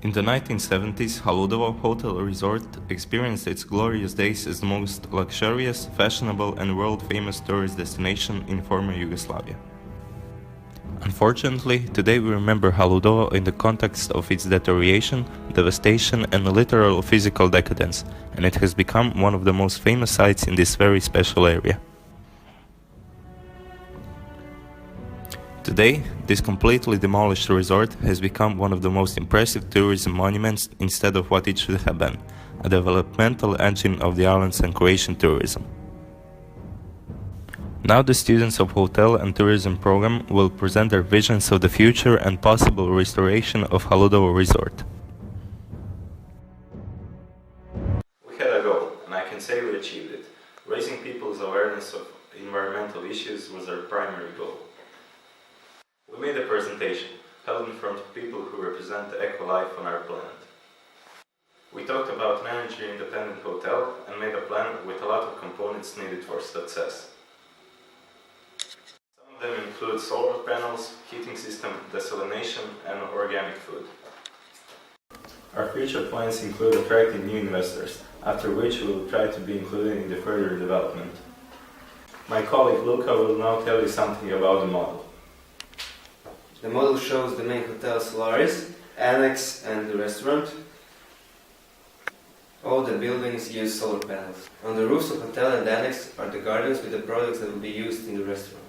In the 1970s, Haludovo Hotel Resort experienced its glorious days as the most luxurious, fashionable and world-famous tourist destination in former Yugoslavia. Unfortunately, today we remember Haludovo in the context of its deterioration, devastation and literal physical decadence, and it has become one of the most famous sites in this very special area. Today, this completely demolished resort has become one of the most impressive tourism monuments instead of what it should have been, a developmental engine of the islands and Croatian tourism. Now the students of Hotel and Tourism program will present their visions of the future and possible restoration of Haludovo Resort. We had a goal, and I can say we achieved it. Raising people's awareness of environmental issues was our primary goal. We made a presentation, held in front of people who represent the eco-life on our planet. We talked about an energy-independent hotel and made a plan with a lot of components needed for success. Some of them include solar panels, heating system, desalination and organic food. Our future plans include attracting new investors, after which we will try to be included in the further development. My colleague Luca will now tell you something about the model. The model shows the main hotel Solaris, annex and the restaurant. All the buildings use solar panels. On the roofs of hotel and annex are the gardens with the products that will be used in the restaurant.